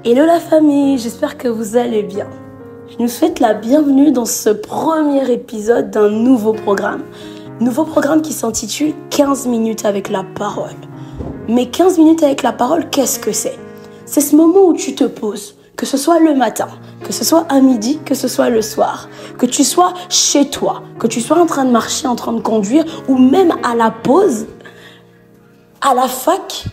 Hello la famille, j'espère que vous allez bien. Je nous souhaite la bienvenue dans ce premier épisode d'un nouveau programme. Nouveau programme qui s'intitule 15 minutes avec la parole. Mais 15 minutes avec la parole, qu'est-ce que c'est? C'est ce moment où tu te poses, que ce soit le matin, que ce soit à midi, que ce soit le soir, que tu sois chez toi, que tu sois en train de marcher, en train de conduire, ou même à la pause, à la fac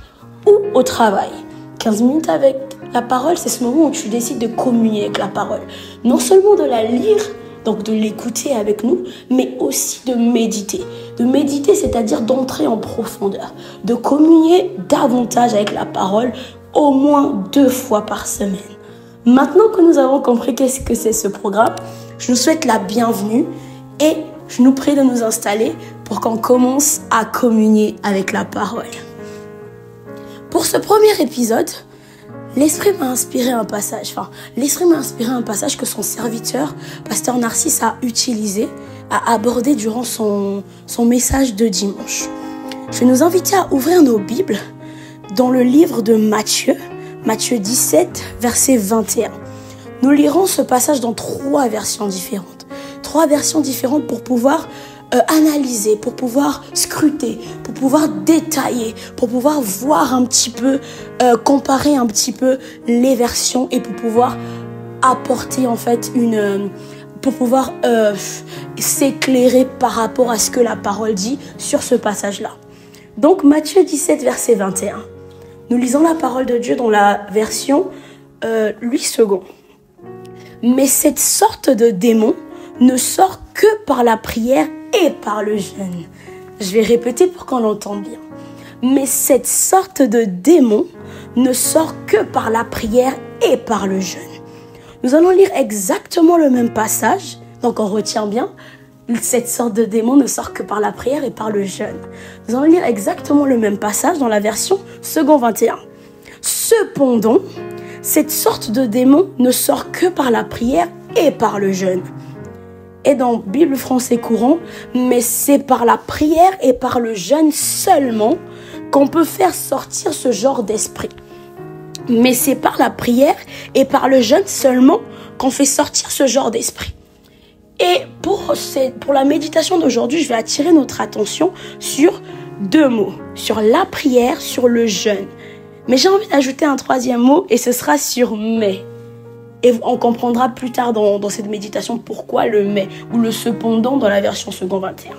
ou au travail. 15 minutes avec la parole, c'est ce moment où tu décides de communier avec la parole. Non seulement de la lire, donc de l'écouter avec nous, mais aussi de méditer. De méditer, c'est-à-dire d'entrer en profondeur, de communier davantage avec la parole, au moins 2 fois par semaine. Maintenant que nous avons compris qu'est-ce que c'est ce programme, je nous souhaite la bienvenue et je nous prie de nous installer pour qu'on commence à communier avec la parole. Pour ce premier épisode, l'Esprit m'a inspiré un passage. Que son serviteur, Pasteur Narcisse, a utilisé, a abordé durant son message de dimanche. Je vais nous inviter à ouvrir nos Bibles dans le livre de Matthieu 17, verset 21. Nous lirons ce passage dans 3 versions différentes. 3 versions différentes pour pouvoir analyser, pour pouvoir scruter, pour pouvoir détailler, pour pouvoir voir un petit peu, comparer un petit peu les versions et pour pouvoir apporter en fait pour pouvoir s'éclairer par rapport à ce que la parole dit sur ce passage-là. Donc Matthieu 17, verset 21. Nous lisons la parole de Dieu dans la version 8 secondes. Mais cette sorte de démon ne sort que par la prière et par le jeûne. Je vais répéter pour qu'on l'entende bien. Mais cette sorte de démon ne sort que par la prière et par le jeûne. Nous allons lire exactement le même passage. Donc on retient bien. Cette sorte de démon ne sort que par la prière et par le jeûne. Nous allons lire exactement le même passage dans la version second 21. Cependant, cette sorte de démon ne sort que par la prière et par le jeûne. Et dans Bible français courant, mais c'est par la prière et par le jeûne seulement qu'on peut faire sortir ce genre d'esprit. Mais c'est par la prière et par le jeûne seulement qu'on fait sortir ce genre d'esprit. Et pour la méditation d'aujourd'hui, je vais attirer notre attention sur 2 mots, sur la prière, sur le jeûne. Mais j'ai envie d'ajouter un 3e mot et ce sera sur mais. Et on comprendra plus tard dans cette méditation pourquoi le mais ou le cependant dans la version second 21.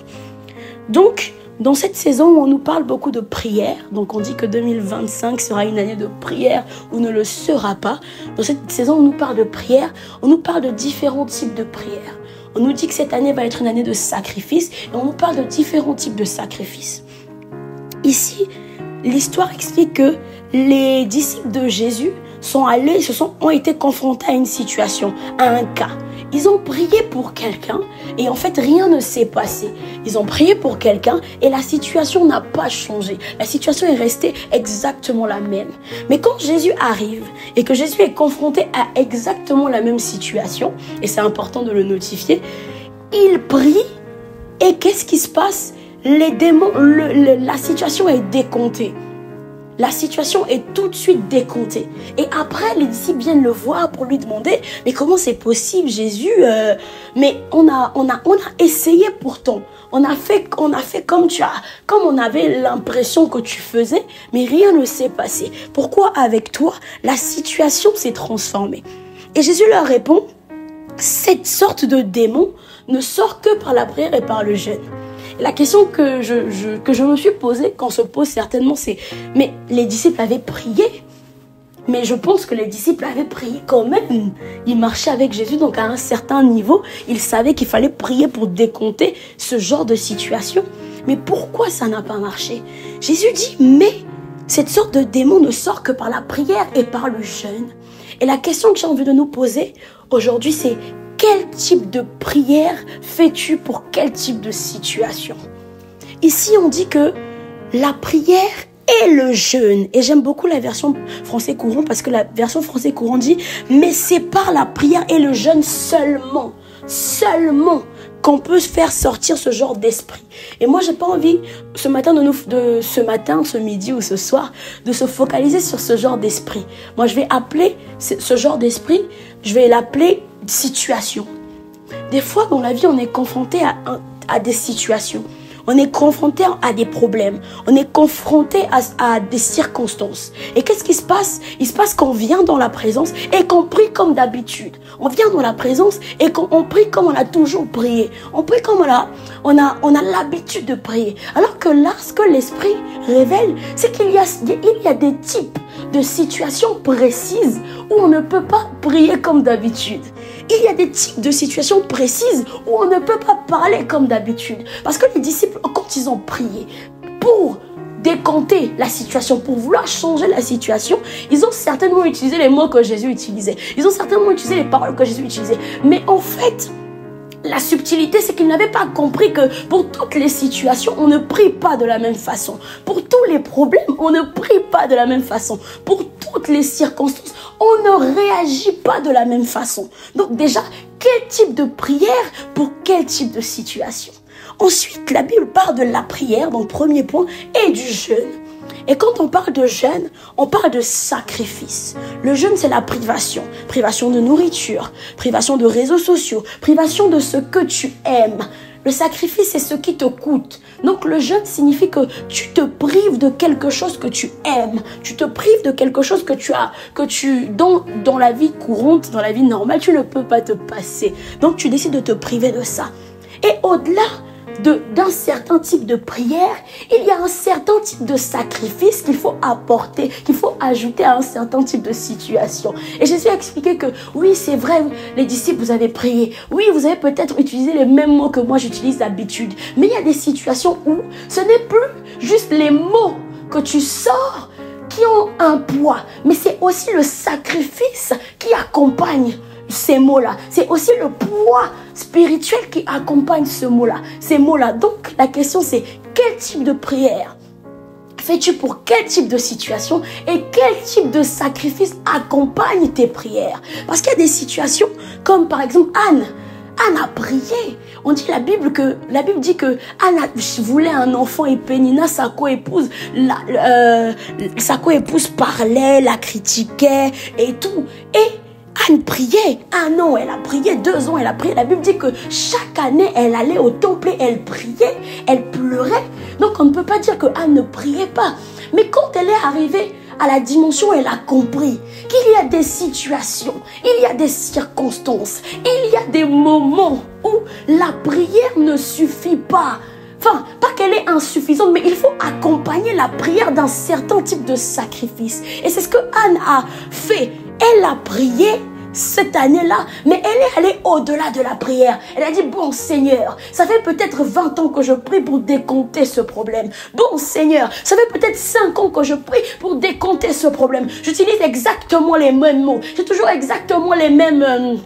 Donc, dans cette saison où on nous parle beaucoup de prière, donc on dit que 2025 sera une année de prière ou ne le sera pas. Dans cette saison où on nous parle de prière, on nous parle de différents types de prières. On nous dit que cette année va être une année de sacrifice et on nous parle de différents types de sacrifices. Ici, l'histoire explique que les disciples de Jésus ont été confrontés à une situation, à un cas. Ils ont prié pour quelqu'un et en fait rien ne s'est passé. Ils ont prié pour quelqu'un et la situation n'a pas changé. La situation est restée exactement la même. Mais quand Jésus arrive et que Jésus est confronté à exactement la même situation, et c'est important de le notifier, il prie et qu'est-ce qui se passe? Les démons, la situation est décomptée. La situation est tout de suite décomptée. Et après, les disciples viennent le voir pour lui demander « Mais comment c'est possible, Jésus Mais on a essayé pourtant. On a fait comme on avait l'impression que tu faisais, mais rien ne s'est passé. Pourquoi avec toi, la situation s'est transformée ?» Et Jésus leur répond « Cette sorte de démon ne sort que par la prière et par le jeûne. » La question que je me suis posée, qu'on se pose certainement, c'est « Mais les disciples avaient prié ?» Mais je pense que les disciples avaient prié quand même. Ils marchaient avec Jésus, donc à un certain niveau, ils savaient qu'il fallait prier pour décompter ce genre de situation. Mais pourquoi ça n'a pas marché? Jésus dit « Mais cette sorte de démon ne sort que par la prière et par le jeûne. » Et la question que j'ai envie de nous poser aujourd'hui, c'est quel type de prière fais-tu pour quel type de situation? Ici, on dit que la prière et le jeûne. Et j'aime beaucoup la version français courant parce que la version français courant dit « Mais c'est par la prière et le jeûne seulement qu'on peut faire sortir ce genre d'esprit. Et moi, j'ai pas envie ce matin, ce midi ou ce soir, de se focaliser sur ce genre d'esprit. Moi, je vais appeler ce genre d'esprit, je vais l'appeler situation. Des fois, dans la vie, on est confronté à des situations. On est confronté à des problèmes. On est confronté à des circonstances. Et qu'est-ce qui se passe? Il se passe qu'on vient dans la présence et qu'on prie comme d'habitude. On vient dans la présence et qu'on prie comme on a toujours prié. On prie comme on a l'habitude de prier. Alors que là, ce que l'Esprit révèle, c'est qu'il y a des types de situations précises où on ne peut pas prier comme d'habitude. Il y a des types de situations précises où on ne peut pas parler comme d'habitude. Parce que les disciples, quand ils ont prié pour décanter la situation, pour vouloir changer la situation, ils ont certainement utilisé les mots que Jésus utilisait. Ils ont certainement utilisé les paroles que Jésus utilisait. Mais en fait, la subtilité, c'est qu'ils n'avaient pas compris que pour toutes les situations, on ne prie pas de la même façon. Pour tous les problèmes, on ne prie pas de la même façon. Pour toutes les circonstances, on ne réagit pas de la même façon. Donc déjà, quel type de prière pour quel type de situation? Ensuite, la Bible parle de la prière, donc premier point, et du jeûne. Et quand on parle de jeûne, on parle de sacrifice. Le jeûne, c'est la privation. Privation de nourriture, privation de réseaux sociaux, privation de ce que tu aimes. Le sacrifice, c'est ce qui te coûte. Donc le jeûne signifie que tu te prives de quelque chose que tu aimes. Tu te prives de quelque chose dans la vie courante, dans la vie normale, tu ne peux pas te passer. Donc tu décides de te priver de ça. Et au-delà d'un certain type de prière, il y a un certain type de sacrifice qu'il faut apporter, qu'il faut ajouter à un certain type de situation. Et Jésus a expliqué que oui, c'est vrai, les disciples, vous avez prié. Oui, vous avez peut-être utilisé les mêmes mots que moi j'utilise d'habitude. Mais il y a des situations où ce n'est plus juste les mots que tu sors qui ont un poids, mais c'est aussi le sacrifice qui accompagne ces mots-là. C'est aussi le poids spirituel qui accompagne ces mots-là. Donc, la question c'est, quel type de prière fais-tu pour quel type de situation et quel type de sacrifice accompagne tes prières? Parce qu'il y a des situations comme par exemple Anne a prié. On dit la Bible dit que Anne voulait un enfant et Pénina, sa co-épouse, parlait, la critiquait et tout. Et Anne priait. 1 an, elle a prié. 2 ans, elle a prié. La Bible dit que chaque année, elle allait au temple et elle priait. Elle pleurait. Donc, on ne peut pas dire que Anne ne priait pas. Mais quand elle est arrivée à la dimension, elle a compris qu'il y a des situations, il y a des circonstances, il y a des moments où la prière ne suffit pas. Enfin, pas qu'elle est insuffisante, mais il faut accompagner la prière d'un certain type de sacrifice. Et c'est ce que Anne a fait. Elle a prié cette année-là, mais elle est allée au-delà de la prière. Elle a dit, bon Seigneur, ça fait peut-être 20 ans que je prie pour décompter ce problème. Bon Seigneur, ça fait peut-être 5 ans que je prie pour décompter ce problème. J'utilise exactement les mêmes mots. J'ai toujours exactement les mêmes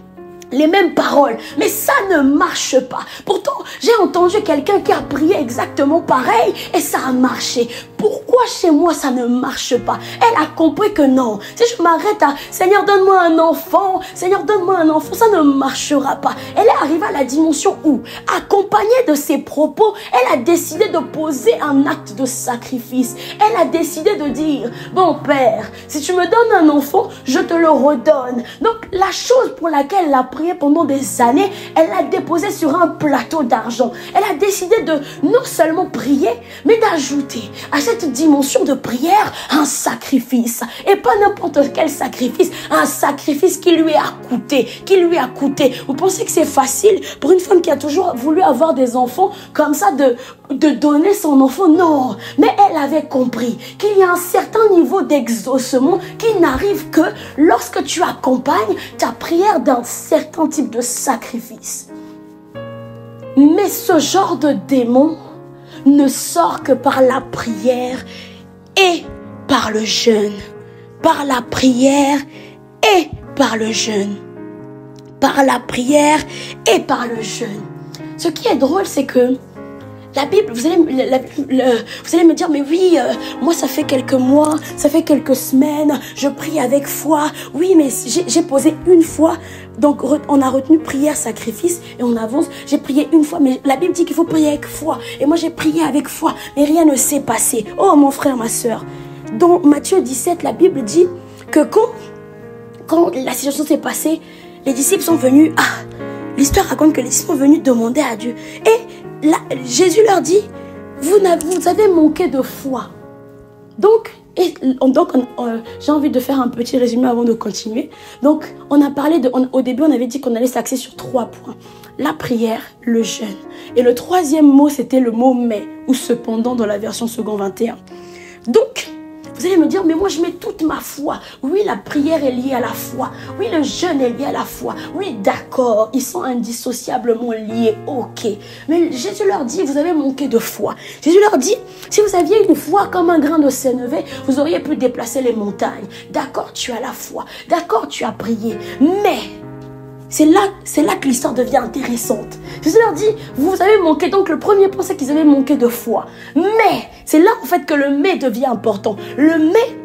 paroles, mais ça ne marche pas. Pourtant, j'ai entendu quelqu'un qui a prié exactement pareil et ça a marché. Pourquoi chez moi ça ne marche pas? Elle a compris que non. Si je m'arrête à Seigneur, donne-moi un enfant, Seigneur, donne-moi un enfant, ça ne marchera pas. Elle est arrivée à la dimension où, accompagnée de ses propos, elle a décidé de poser un acte de sacrifice. Elle a décidé de dire, bon Père, si tu me donnes un enfant, je te le redonne. Donc la chose pour laquelle elle a prié pendant des années, elle l'a déposé sur un plateau d'argent. Elle a décidé de non seulement prier, mais d'ajouter à cette dimension de prière un sacrifice. Et pas n'importe quel sacrifice, un sacrifice qui lui a coûté. Vous pensez que c'est facile pour une femme qui a toujours voulu avoir des enfants comme ça de donner son enfant? Non, mais elle avait compris qu'il y a un certain niveau d'exaucement qui n'arrive que lorsque tu accompagnes ta prière d'un certain type de sacrifice. Mais ce genre de démon ne sort que par la prière et par le jeûne. Par la prière et par le jeûne. Par la prière et par le jeûne. Ce qui est drôle, c'est que La Bible, vous allez me dire, mais oui, moi ça fait quelques mois, ça fait quelques semaines, je prie avec foi. Oui, mais j'ai posé une fois, donc on a retenu prière, sacrifice et on avance. J'ai prié une fois, mais la Bible dit qu'il faut prier avec foi. Et moi j'ai prié avec foi, mais rien ne s'est passé. Oh mon frère, ma soeur, dans Matthieu 17, la Bible dit que quand la situation s'est passée, les disciples sont venus, l'histoire raconte que les disciples sont venus demander à Dieu. Et là, Jésus leur dit, vous avez manqué de foi. Donc j'ai envie de faire un petit résumé avant de continuer. Donc, on a parlé au début, on avait dit qu'on allait s'axer sur 3 points. La prière, le jeûne. Et le 3e mot, c'était le mot mais, ou cependant dans la version second 21. Donc, vous allez me dire, mais moi je mets toute ma foi. Oui, la prière est liée à la foi. Oui, le jeûne est lié à la foi. Oui, d'accord, ils sont indissociablement liés, ok. Mais Jésus leur dit, vous avez manqué de foi. Jésus leur dit, si vous aviez une foi comme un grain de sénévé, vous auriez pu déplacer les montagnes. D'accord, tu as la foi. D'accord, tu as prié. Mais c'est là que l'histoire devient intéressante. Jésus leur dit, vous avez manqué. Donc le premier point, c'est qu'ils avaient manqué de foi. Mais, c'est là en fait que le mais devient important. Le mais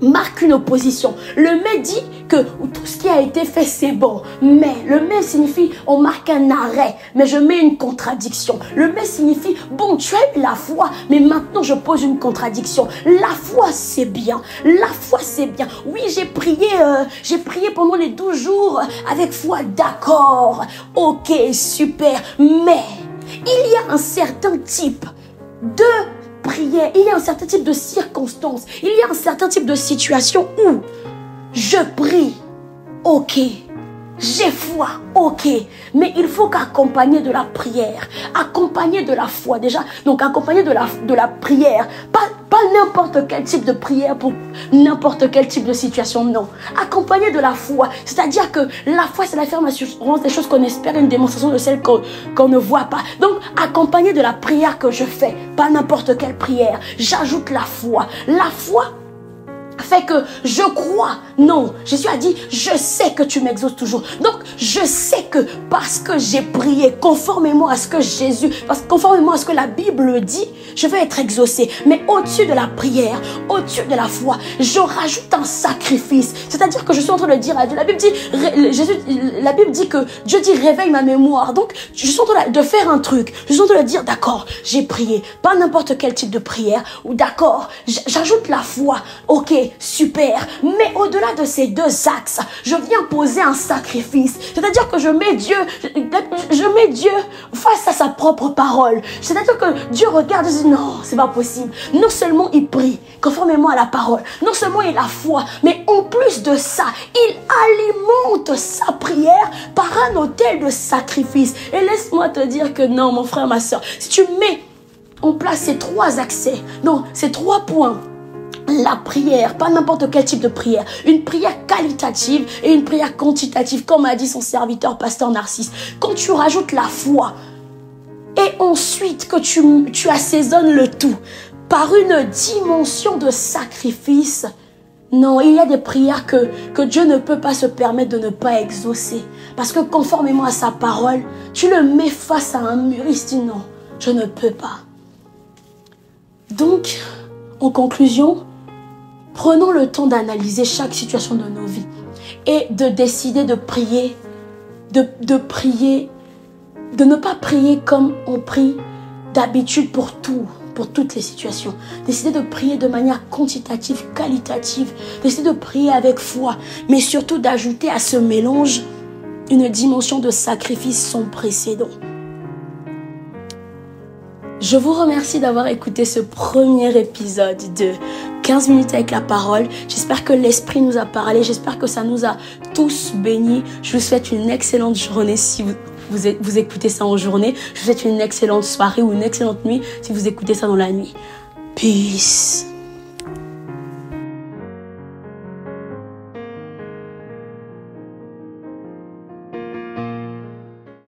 marque une opposition. Le mais dit que tout ce qui a été fait, c'est bon. Mais, le mais signifie, on marque un arrêt, mais je mets une contradiction. Le mais signifie, bon, tu as eu la foi, mais maintenant je pose une contradiction. La foi, c'est bien. La foi, c'est bien. Oui, j'ai prié pendant les 12 jours avec foi, d'accord. Ok, super. Mais, il y a un certain type de prière, il y a un certain type de circonstances, il y a un certain type de situation où je prie, ok, j'ai foi, ok, mais il faut qu'accompagner de la prière, accompagner de la foi déjà, donc accompagner de la prière, pas n'importe quel type de prière pour n'importe quel type de situation, non, accompagner de la foi, c'est-à-dire que la foi c'est l'affirmation des choses qu'on espère, une démonstration de celles qu'on ne voit pas, donc accompagner de la prière que je fais, pas n'importe quelle prière, j'ajoute la foi fait que je crois. Non, Jésus a dit, je sais que tu m'exauces toujours. Donc, je sais que parce que j'ai prié, conformément à ce que la Bible dit, je vais être exaucé. Mais au-dessus de la prière, au-dessus de la foi, je rajoute un sacrifice. C'est-à-dire que je suis en train de dire à Dieu, la Bible dit que Dieu dit, réveille ma mémoire. Donc, je suis en train de faire un truc. Je suis en train de dire, d'accord, j'ai prié. Pas n'importe quel type de prière. Ou d'accord, j'ajoute la foi. Ok, super, mais au-delà de ces 2 axes, je viens poser un sacrifice. C'est-à-dire que je mets Dieu face à sa propre parole. C'est-à-dire que Dieu regarde et dit non, c'est pas possible. Non seulement il prie conformément à la parole, non seulement il a foi, mais en plus de ça, il alimente sa prière par un autel de sacrifice. Et laisse-moi te dire que non, mon frère, ma soeur, si tu mets en place ces 3 accès, non, ces 3 points, la prière, pas n'importe quel type de prière, une prière qualitative et une prière quantitative, comme a dit son serviteur pasteur Narcisse. Quand tu rajoutes la foi et ensuite que tu assaisonnes le tout par une dimension de sacrifice, non, il y a des prières que Dieu ne peut pas se permettre de ne pas exaucer. Parce que conformément à sa parole, tu le mets face à un mur, il se dit non, je ne peux pas. Donc, en conclusion, prenons le temps d'analyser chaque situation de nos vies et de décider de prier, de prier, de ne pas prier comme on prie d'habitude pour toutes les situations. Décider de prier de manière quantitative, qualitative, décider de prier avec foi, mais surtout d'ajouter à ce mélange une dimension de sacrifice sans précédent. Je vous remercie d'avoir écouté ce premier épisode de 15 minutes avec la parole. J'espère que l'Esprit nous a parlé. J'espère que ça nous a tous bénis. Je vous souhaite une excellente journée si vous écoutez ça en journée. Je vous souhaite une excellente soirée ou une excellente nuit si vous écoutez ça dans la nuit. Peace.